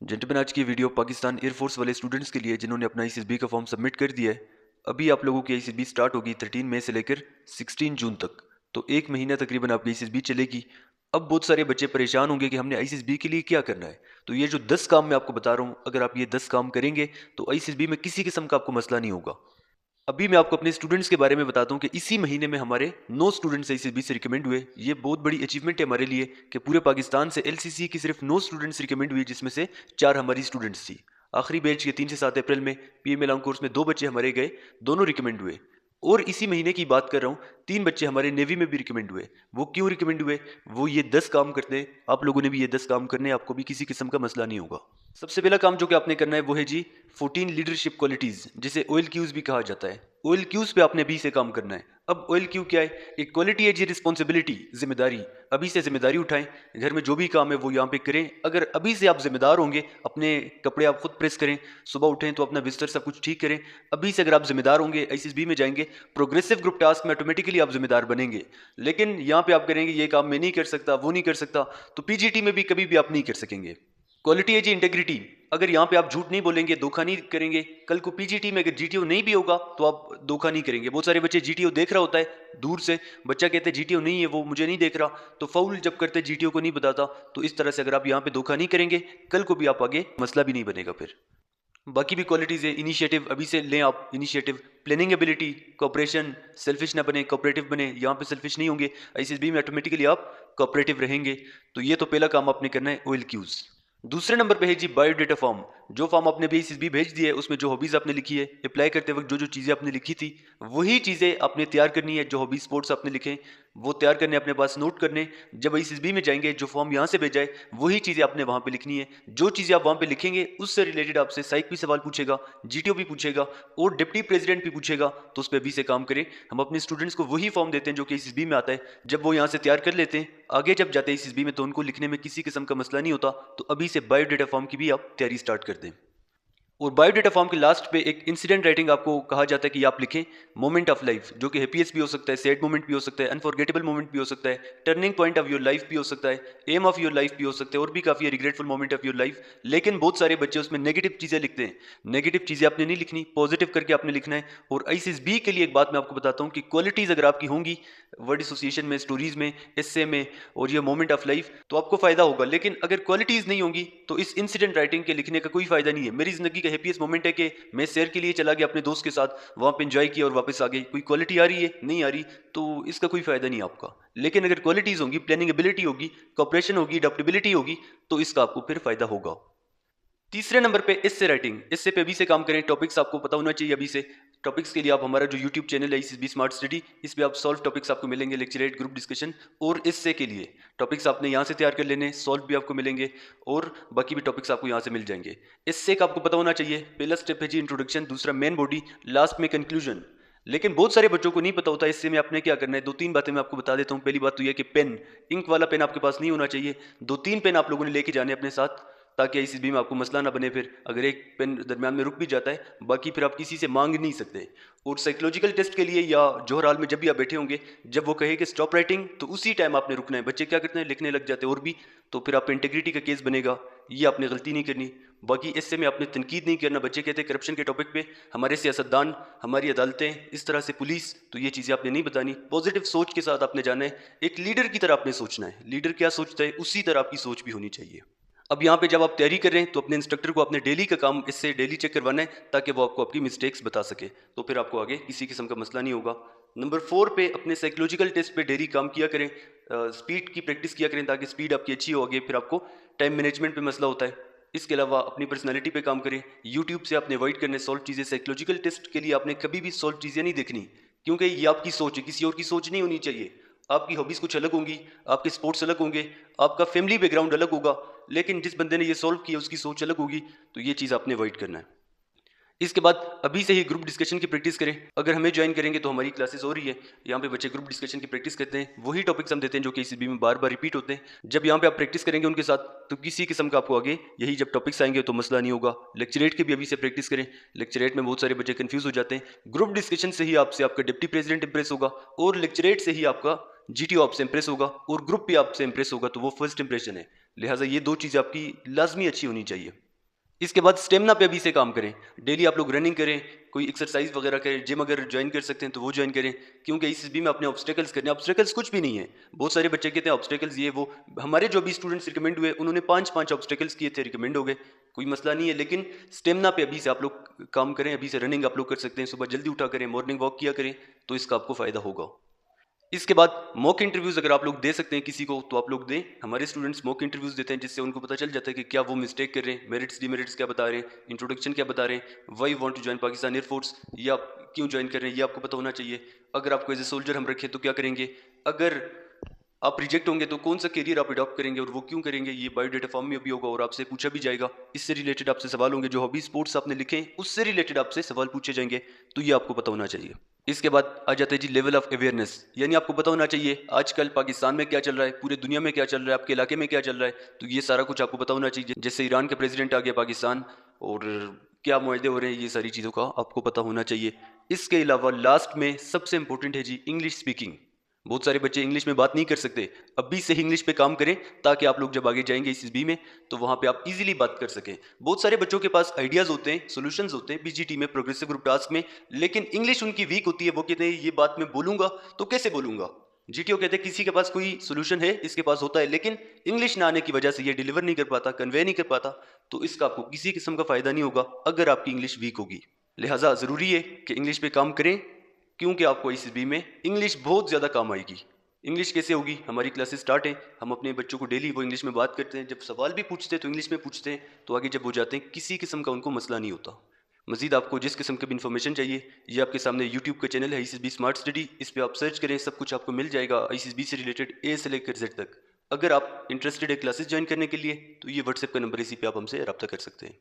Gentleman, आज की video Pakistan air force वाले स्टूडेंट्स के लिए जिन्होंने अपना आईसीएसबी का फॉर्म सबमिट कर दिया है। अभी आप लोगों की आईसीएसबी स्टार्ट होगी 13 मई से लेकर 16 जून तक। तो एक महीना तकरीबन आपकी आईसीएसबी चलेगी। अब बहुत सारे बच्चे परेशान होंगे कि हमने आईसीएसबी के लिए क्या करना है। तो ये जो 10 काम मैं आपको बता रहा हूँ, अगर आप ये 10 काम करेंगे तो आईसीएसबी में किसी किस्म का आपको मसला नहीं होगा। अभी मैं आपको अपने स्टूडेंट्स के बारे में बताता हूँ कि इसी महीने में हमारे 9 स्टूडेंट्स आईसीएसबी से रिकमेंड हुए। ये बहुत बड़ी अचीवमेंट है हमारे लिए कि पूरे पाकिस्तान से एलसीसी की सिर्फ 9 स्टूडेंट्स रिकमेंड हुई, जिसमें से 4 हमारी स्टूडेंट्स थी। आखिरी बैच के 3 से 7 अप्रैल में पीएमएल लॉन्ग कोर्स में 2 बच्चे हमारे गए, दोनों रिकमेंड हुए। और इसी महीने की बात कर रहा हूँ, 3 बच्चे हमारे नेवी में भी रिकमेंड हुए। वो क्यों रिकमेंड हुए? वो ये 10 काम करते हैं। आप लोगों ने भी ये 10 काम करने हैं, आपको भी किसी किस्म का मसला नहीं होगा। सबसे पहला काम जो कि आपने करना है वो है जी 14 लीडरशिप क्वालिटीज, जिसे ओएल क्यूज भी कहा जाता है। ओएल क्यूज पे आपने अभी से काम करना है। अब ओएल क्यू क्या है? एक क्वालिटी है जी, रिस्पॉन्सिबिलिटी, जिम्मेदारी। अभी से जिम्मेदारी उठाएं, घर में जो भी काम है वो यहाँ पे करें। अगर अभी से आप जिम्मेदार होंगे, अपने कपड़े आप खुद प्रेस करें, सुबह उठें तो अपना बिस्तर सब कुछ ठीक करें। अभी से अगर आप जिम्मेदार होंगे, आईसीएसबी में जाएंगे, प्रोग्रेसिव ग्रुप टास्क में ऑटोमेटिकली आप जिम्मेदार बनेंगे। लेकिन यहाँ पे आप करेंगे ये काम मैं नहीं कर सकता, वो नहीं कर सकता, तो पीजीटी में भी कभी भी आप नहीं कर सकेंगे। क्वालिटी है जी इंटेग्रिटी। अगर यहाँ पे आप झूठ नहीं बोलेंगे, धोखा नहीं करेंगे, कल को पीजीटी में अगर जीटीओ नहीं भी होगा तो आप धोखा नहीं करेंगे। बहुत सारे बच्चे जीटीओ देख रहा होता है दूर से, बच्चा कहते हैं जीटीओ नहीं है, वो मुझे नहीं देख रहा, तो फाउल जब करते जीटीओ को नहीं बताता। तो इस तरह से अगर आप यहाँ पे धोखा नहीं करेंगे, कल को भी आप आगे मसला भी नहीं बनेगा। फिर बाकी भी क्वालिटीज है। इनिशिएटिव अभी से लें आप, initiative, planning ability, cooperation, selfish ना बने, कोऑपरेटिव बने। यहाँ पे सेल्फिश नहीं होंगे, आईसीएसबी में ऑटोमेटिकली आप कोऑपरेटिव रहेंगे। तो ये तो पहला काम आपने करना है, ओएल क्यूज। दूसरे नंबर पे है जी बायोडेटा फॉर्म। जो फॉर्म आपने भी आईसीएसबी भेज दिया है, उसमें जो हॉबीज आपने लिखी है, अप्लाई करते वक्त जो जो चीजें आपने लिखी थी वही चीजें आपने तैयार करनी है। जो हॉबी स्पोर्ट्स आपने लिखे वो तैयार करने, अपने पास नोट करने। जब आईसीएसबी में जाएंगे, जो फॉर्म यहाँ से भेजा है वही चीजें आपने वहां पे लिखनी है। जो चीजें आप वहां पे लिखेंगे उससे रिलेटेड आपसे साइक भी सवाल पूछेगा, जीटीओ भी पूछेगा और डिप्टी प्रेसिडेंट भी पूछेगा। तो उस पर अभी से काम करें। हम अपने स्टूडेंट्स को वही फॉर्म देते हैं जो कि आईसीएसबी में आता है। जब वो यहाँ से तैयार कर लेते हैं, आगे जब जाते हैं आईसीएसबी में, तो उनको लिखने में किसी किस्म का मसला नहीं होता। तो अभी से बायोडेटा फॉर्म की भी आप तैयारी स्टार्ट कर दें। और बायोडेटा फॉर्म के लास्ट पे एक इंसिडेंट राइटिंग आपको कहा जाता है कि आप लिखें मोमेंट ऑफ लाइफ, जो कि हैप्पीएस्ट भी हो सकता है, सैड मोमेंट भी हो सकता है, अनफॉरगेटेबल मोमेंट भी हो सकता है, turning point of your life भी हो सकता है, एम ऑफ योर लाइफ भी हो सकता है, और भी काफी regretful moment of your life. लेकिन बहुत सारे बच्चे उसमें नेगेटिव चीजें लिखते हैं। नेगेटिव चीजें आपने नहीं लिखनी, पॉजिटिव करके आपने लिखना है। और आईसीएसबी के लिए एक बात मैं आपको बताता हूँ कि क्वालिटीज अगर आपकी होंगी वर्ड एसोसिएशन में, स्टोरीज में, एस्से में और ये मोमेंट ऑफ लाइफ, तो आपको फायदा होगा। लेकिन अगर क्वालिटीज नहीं होंगी तो इस इंसिडेंट राइटिंग के लिखने का कोई फायदा नहीं है। मेरी जिंदगी का हैप्पीएस्ट मोमेंट है कि मैं सैर के लिए चला गया अपने दोस्त के साथ, वहां पे एंजॉय किया और वापस आ गई। कोई क्वालिटी आ रही है? नहीं आ रही, तो इसका कोई फायदा नहीं आपका। लेकिन अगर क्वालिटीज होंगी, प्लानिंग एबिलिटी होगी, कॉपरेशन होगी, अडेप्टेबिलिटी होगी, तो इसका आपको फिर फायदा होगा। तीसरे नंबर पे इससे राइटिंग। इससे पे अभी से काम करें। टॉपिक्स आपको पता होना चाहिए अभी से। टॉपिक्स के लिए आप हमारा जो यूट्यूब चैनल है आईसीएसबी स्मार्ट स्टडी, इस पे आप सॉल्व टॉपिक्स आपको मिलेंगे, लेक्चरेट, ग्रुप डिस्कशन। और इससे के लिए टॉपिक्स आपने यहाँ से तैयार कर लेने, सॉल्व भी आपको मिलेंगे और बाकी भी टॉपिक्स आपको यहाँ से मिल जाएंगे। इससे का आपको पता होना चाहिए। पहला स्टेप है जी इंट्रोडक्शन, दूसरा मेन बॉडी, लास्ट में कंक्लूजन। लेकिन बहुत सारे बच्चों को नहीं पता होता इससे में आपने क्या करना है। 2-3 बातें मैं आपको बता देता हूँ। पहली बात तो यह कि पेन, इंक वाला पेन आपके पास नहीं होना चाहिए। 2-3 पेन आप लोगों ने लेके जाने अपने साथ, ताकि आईसीएसबी में आपको मसला ना बने। फिर अगर एक पेन दरमियान में रुक भी जाता है, बाकी फिर आप किसी से मांग नहीं सकते। और साइकोलॉजिकल टेस्ट के लिए या जोहर हाल में जब भी आप बैठे होंगे, जब वो कहे कि स्टॉप राइटिंग, तो उसी टाइम आपने रुकना है। बच्चे क्या करते हैं, लिखने लग जाते हैं और भी, तो फिर आप इंटेग्रिटी का केस बनेगा। ये आपने गलती नहीं करनी। बाकी इससे में आपने तनकीद नहीं करना। बच्चे कहते हैं करप्शन के टॉपिक पे हमारे सियासतदान, हमारी अदालतें, इस तरह से पुलिस, तो ये चीज़ें आपने नहीं बतानी। पॉजिटिव सोच के साथ आपने जाना है। एक लीडर की तरह आपने सोचना है। लीडर क्या सोचता है, उसी तरह आपकी सोच भी होनी चाहिए। अब यहाँ पे जब आप तैयारी कर रहे हैं, तो अपने इंस्ट्रक्टर को अपने डेली का काम इससे डेली चेक करवाना है, ताकि वो आपको आपकी मिस्टेक्स बता सके। तो फिर आपको आगे किसी किस्म का मसला नहीं होगा। नंबर 4 पे अपने साइकोलॉजिकल टेस्ट पे डेली काम किया करें। स्पीड की प्रैक्टिस किया करें, ताकि स्पीड आपकी अच्छी हो। आगे फिर आपको टाइम मैनेजमेंट पे मसला होता है। इसके अलावा अपनी पर्सनैलिटी पे काम करें। यूट्यूब से आपने अवॉइड करने सॉल्व चीज़ें। साइकोलॉजिकल टेस्ट के लिए आपने कभी भी सॉल्व चीज़ें नहीं देखनी, क्योंकि ये आपकी सोच है, किसी और की सोच नहीं होनी चाहिए। आपकी हॉबीज कुछ अलग होंगी, आपके स्पोर्ट्स अलग होंगे, आपका फैमिली बैकग्राउंड अलग होगा, लेकिन जिस बंदे ने ये सॉल्व किया उसकी सोच अलग होगी। तो ये चीज़ आपने अवॉइड करना है। इसके बाद अभी से ही ग्रुप डिस्कशन की प्रैक्टिस करें। अगर हमें ज्वाइन करेंगे तो हमारी क्लासेस हो रही है, यहाँ पे बच्चे ग्रुप डिस्कशन की प्रैक्टिस करते हैं। वही टॉपिक्स हम देते हैं जो कि आईसीएसबी में बार बार रिपीट होते हैं। जब यहाँ पे आप प्रैक्टिस करेंगे उनके साथ, तो किसी किस्म का आपको आगे यही जब टॉपिक्स आएंगे तो मसला नहीं होगा। लेक्चरेट की भी अभी से प्रैक्टिस करें। लेक्चरेट में बहुत सारे बच्चे कंफ्यूज हो जाते हैं। ग्रुप डिस्कशन से ही आपसे आपका डिप्टी प्रेसिडेंट इंप्रेस होगा, और लेक्चरेट से ही आपका जीटीओ आपसे इंप्रेस होगा, और ग्रुप भी आपसे इंप्रेस होगा। तो वो फर्स्ट इंप्रेशन है। लिहाजा ये दो चीज़ें आपकी लाजमी अच्छी होनी चाहिए। इसके बाद स्टेमिना पे अभी से काम करें। डेली आप लोग रनिंग करें, कोई एक्सरसाइज वगैरह करें, जिम अगर ज्वाइन कर सकते हैं तो वो ज्वाइन करें, क्योंकि ICSB में अपने ऑब्स्टेकल्स करने। ऑब्स्टेकल्स कुछ भी नहीं है। बहुत सारे बच्चे कहते हैं ऑब्स्टेकल्स ये वो। हमारे जो भी स्टूडेंट्स रिकमेंड हुए उन्होंने 5-5 ऑब्स्टेकल्स किए थे, रिकमेंड हो गए, कोई मसला नहीं है। लेकिन स्टेमिना पे अभी से आप लोग काम करें। अभी से रनिंग आप लोग कर सकते हैं, सुबह जल्दी उठा करें, मॉर्निंग वॉक किया करें, तो इसका आपको फ़ायदा होगा। इसके बाद मॉक इंटरव्यूज़ अगर आप लोग दे सकते हैं किसी को तो आप लोग दें। हमारे स्टूडेंट्स मॉक इंटरव्यूज़ देते हैं, जिससे उनको पता चल जाता है कि क्या वो मिस्टेक कर रहे हैं, मेरिट्स डिमेरिट्स क्या बता रहे हैं, इंट्रोडक्शन क्या बता रहे हैं, why want to join Pakistan air force, ये आप क्यों ज्वाइन कर रहे हैं, ये आपको पता होना चाहिए। अगर आपको एज ए सोल्जर हम रखें तो क्या करेंगे, अगर आप रिजेक्ट होंगे तो कौन सा करियर आप अडॉप्ट करेंगे और वो क्यों करेंगे, ये बायोडाटा फॉर्म में भी होगा और आपसे पूछा भी जाएगा। इससे रिलेटेड आपसे सवाल होंगे, जो हॉबी स्पोर्ट्स आपने लिखे हैं उससे रिलेटेड आपसे सवाल पूछे जाएंगे, तो ये आपको पता होना चाहिए। इसके बाद आ जाते हैं जी लेवल ऑफ अवेयरनेस, यानी आपको पता होना चाहिए आजकल पाकिस्तान में क्या चल रहा है, पूरे दुनिया में क्या चल रहा है, आपके इलाके में क्या चल रहा है, तो ये सारा कुछ आपको पता होना चाहिए। जैसे ईरान का प्रेसिडेंट आ गया पाकिस्तान, और क्या मुआहदे हो रहे हैं, ये सारी चीज़ों का आपको पता होना चाहिए। इसके अलावा लास्ट में सबसे इंपॉर्टेंट है जी इंग्लिश स्पीकिंग। बहुत सारे बच्चे इंग्लिश में बात नहीं कर सकते, अभी से ही इंग्लिश पे काम करें, ताकि आप लोग जब आगे जाएंगे ICSB में तो वहाँ पे आप इजीली बात कर सकें। बहुत सारे बच्चों के पास आइडियाज़ होते हैं, सॉल्यूशंस होते हैं PGT में, प्रोग्रेसिव ग्रुप टास्क में, लेकिन इंग्लिश उनकी वीक होती है। वो कहते हैं ये बात मैं बोलूँगा तो कैसे बोलूँगा। GTO कहते हैं किसी के पास कोई सोल्यूशन है, इसके पास होता है, लेकिन इंग्लिश ना आने की वजह से ये डिलीवर नहीं कर पाता, कन्वे नहीं कर पाता, तो इसका आपको किसी किस्म का फ़ायदा नहीं होगा अगर आपकी इंग्लिश वीक होगी। लिहाजा ज़रूरी है कि इंग्लिश पे काम करें, क्योंकि आपको ICSB में इंग्लिश बहुत ज़्यादा काम आएगी। इंग्लिश कैसे होगी, हमारी क्लासेस स्टार्ट हैं, हम अपने बच्चों को डेली वो इंग्लिश में बात करते हैं, जब सवाल भी पूछते हैं तो इंग्लिश में पूछते हैं, तो आगे जब हो जाते हैं किसी किस्म का उनको मसला नहीं होता। मजीद आपको जिस किस्म की भी इन्फॉर्मेशन चाहिए, ये आपके सामने यूट्यूब का चैनल है ICSB स्मार्ट स्टडी, इस पर आप सर्च करें, सब कुछ आपको मिल जाएगा ICSB से रिलेटेड A से लेकर Z तक। अगर आप इंटरेस्टेड है क्लासेस ज्वाइन करने के लिए तो ये व्हाट्सएप का नंबर, इसी पे आप हमसे रब्ता कर सकते हैं।